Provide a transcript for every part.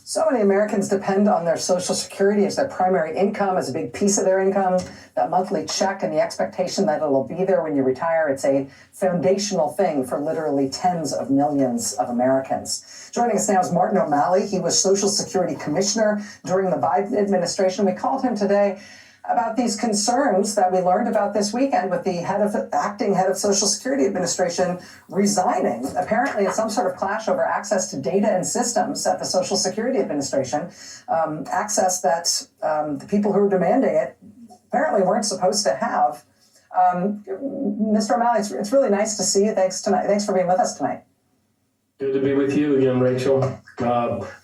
So many Americans depend on their Social Security as their primary income, as a big piece of their income. That monthly check and the expectation that it'll be there when you retire, it's a foundational thing for literally tens of millions of Americans. Joining us now is Martin O'Malley. He was Social Security Commissioner during the Biden administration. We called him today about these concerns that we learned about this weekend with the acting head of Social Security Administration resigning, apparently in some sort of clash over access to data and systems at the Social Security Administration, access that the people who were demanding it apparently weren't supposed to have. Mr. O'Malley, it's really nice to see you. Thanks for being with us tonight. Good to be with you again, Rachel.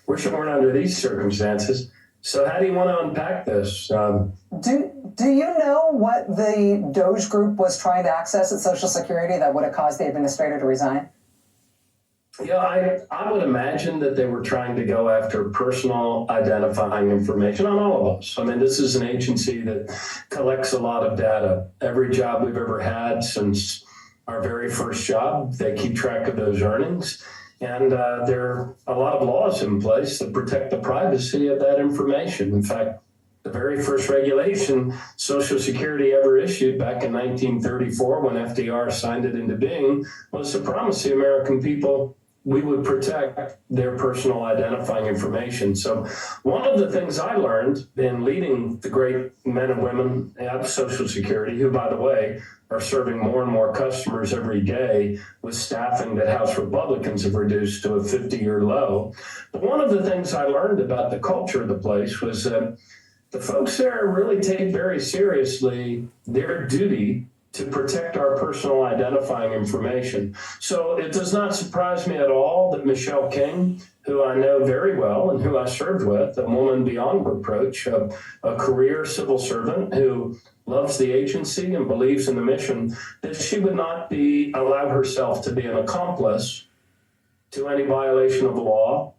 Wish it weren't under these circumstances. So how do you want to unpack this? Do you know what the Doge group was trying to access at Social Security that would have caused the administrator to resign? Yeah, I would imagine that they were trying to go after personal identifying information on all of us. I mean, this is an agency that collects a lot of data. Every job we've ever had since our very first job, they keep track of those earnings. And there are a lot of laws in place that protect the privacy of that information. In fact, the very first regulation Social Security ever issued back in 1934, when FDR signed it into being, was to promise the American people we would protect their personal identifying information. So one of the things I learned in leading the great men and women at Social Security, who, by the way, are serving more and more customers every day with staffing that House Republicans have reduced to a 50-year low. But one of the things I learned about the culture of the place was that the folks there really take very seriously their duty to protect our personal identifying information. So it does not surprise me at all that Michelle King, who I know very well and who I served with, a woman beyond reproach, a career civil servant who loves the agency and believes in the mission, that she would not allow herself to be an accomplice to any violation of the law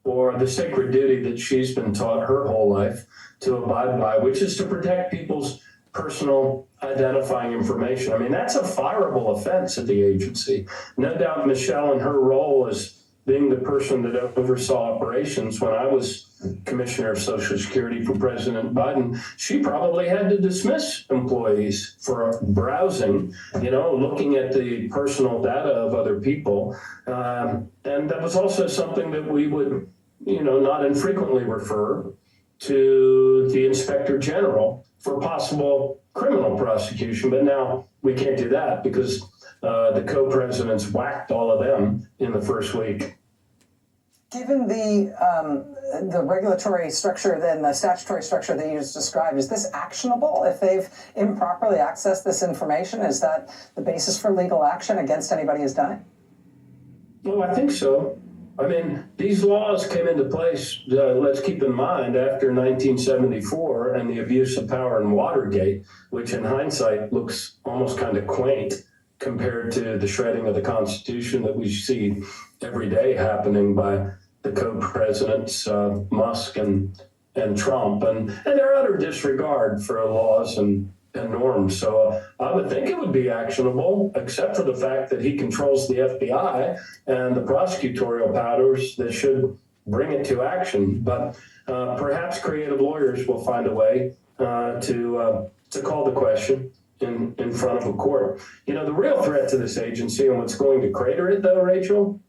or the sacred duty that she's been taught her whole life to abide by, which is to protect people's personal identifying information. I mean, that's a fireable offense at the agency. No doubt Michelle, in her role as being the person that oversaw operations when I was Commissioner of Social Security for President Biden, she probably had to dismiss employees for browsing, looking at the personal data of other people. And that was also something that we would, not infrequently refer to the Inspector General for possible criminal prosecution. But now we can't do that because the co-presidents whacked all of them in the first week. Given the regulatory structure, then the statutory structure that you just described, is this actionable if they've improperly accessed this information? Is that the basis for legal action against anybody who's done it? Well, I think so. I mean, these laws came into place, let's keep in mind, after 1974 and the abuse of power in Watergate, which in hindsight looks almost kind of quaint compared to the shredding of the Constitution that we see every day happening by the co-presidents, Musk and Trump. And their utter disregard for laws and norms. So I would think it would be actionable, except for the fact that he controls the FBI and the prosecutorial powers that should bring it to action. But perhaps creative lawyers will find a way to call the question in front of a court. The real threat to this agency and what's going to crater it, though, Rachel,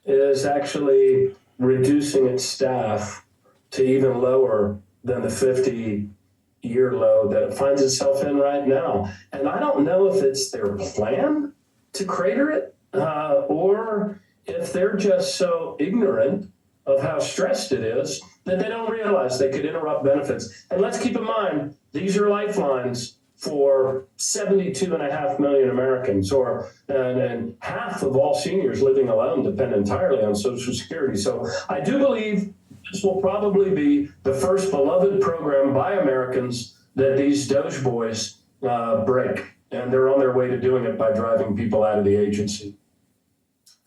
is actually reducing its staff to even lower than the 50-year low that it finds itself in right now. And I don't know if it's their plan to crater it or if they're just so ignorant of how stressed it is that they don't realize they could interrupt benefits. And let's keep in mind, these are lifelines for 72.5 million Americans, and half of all seniors living alone depend entirely on Social Security. So I do believe this will probably be the first beloved program by Americans that these Doge boys break. And they're on their way to doing it by driving people out of the agency.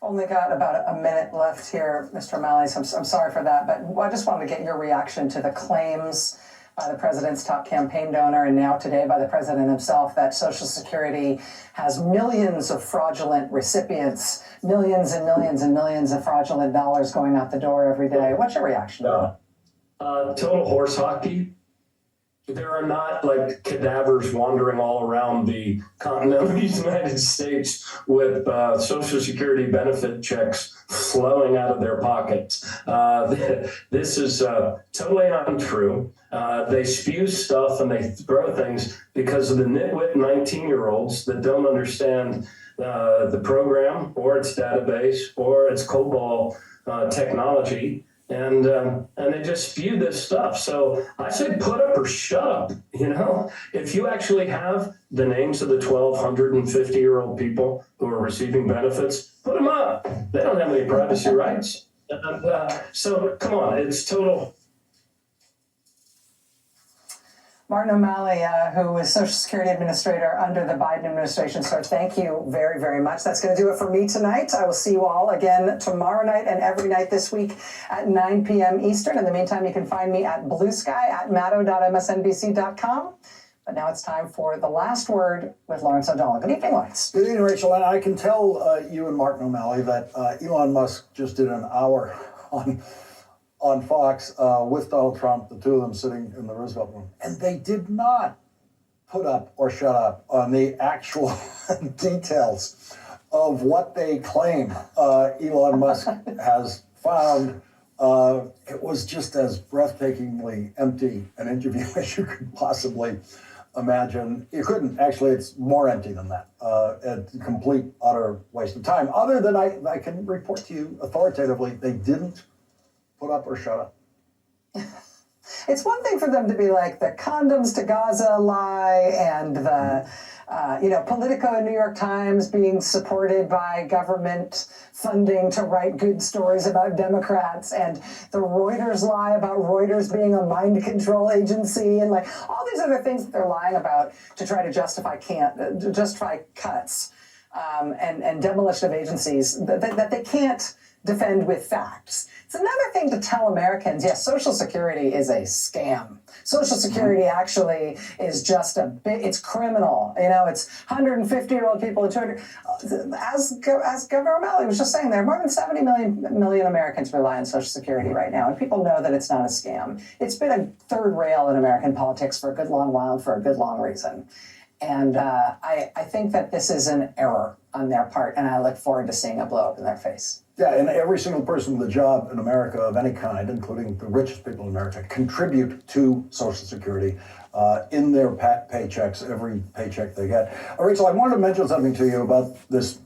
Only got about a minute left here, Mr. O'Malley, so I'm sorry for that, but I just wanted to get your reaction to the claims by the president's top campaign donor and now today by the president himself that Social Security has millions of fraudulent recipients, millions and millions and millions of fraudulent dollars going out the door every day. What's your reaction to that? Total horse hockey. There are not like cadavers wandering all around the continental United States with Social Security benefit checks flowing out of their pockets. This is totally untrue. They spew stuff and they throw things because of the nitwit 19-year-olds that don't understand the program or its database or its COBOL technology. And they just spew this stuff. So I say put up or shut up. You know, if you actually have the names of the 1,250-year-old people who are receiving benefits, put them up. They don't have any privacy rights. And so come on, it's total. Martin O'Malley, who was Social Security Administrator under the Biden administration. So thank you very, very much. That's going to do it for me tonight. I will see you all again tomorrow night and every night this week at 9 p.m. Eastern. In the meantime, you can find me at Blue Sky at maddow.msnbc.com. But now it's time for the last word with Lawrence O'Donnell. Good evening, Lawrence. Good evening, Rachel. And I can tell you and Martin O'Malley that Elon Musk just did an hour on Fox with Donald Trump, the two of them sitting in the Roosevelt room. And they did not put up or shut up on the actual details of what they claim Elon Musk has found. It was just as breathtakingly empty an interview as you could possibly imagine. You couldn't. Actually, it's more empty than that. A complete, utter waste of time. Other than I can report to you authoritatively, they didn't put up or shut up. It's one thing for them to be like the condoms to Gaza lie and the, Politico and New York Times being supported by government funding to write good stories about Democrats and the Reuters lie about Reuters being a mind control agency and like all these other things that they're lying about to try to justify cuts and demolition of agencies that they can't defend with facts. It's another thing to tell Americans, yes, Social Security is a scam. Social Security actually is just it's criminal. You know, it's 150-year-old people and 200. As Governor O'Malley was just saying, there are more than 70 million Americans rely on Social Security right now, and people know that it's not a scam. It's been a third rail in American politics for a good long while and for a good long reason. And I think that this is an error on their part, and I look forward to seeing a blow up in their face. Yeah, and every single person with a job in America of any kind, including the richest people in America, contribute to Social Security in their paychecks, every paycheck they get. Rachel, I wanted to mention something to you about this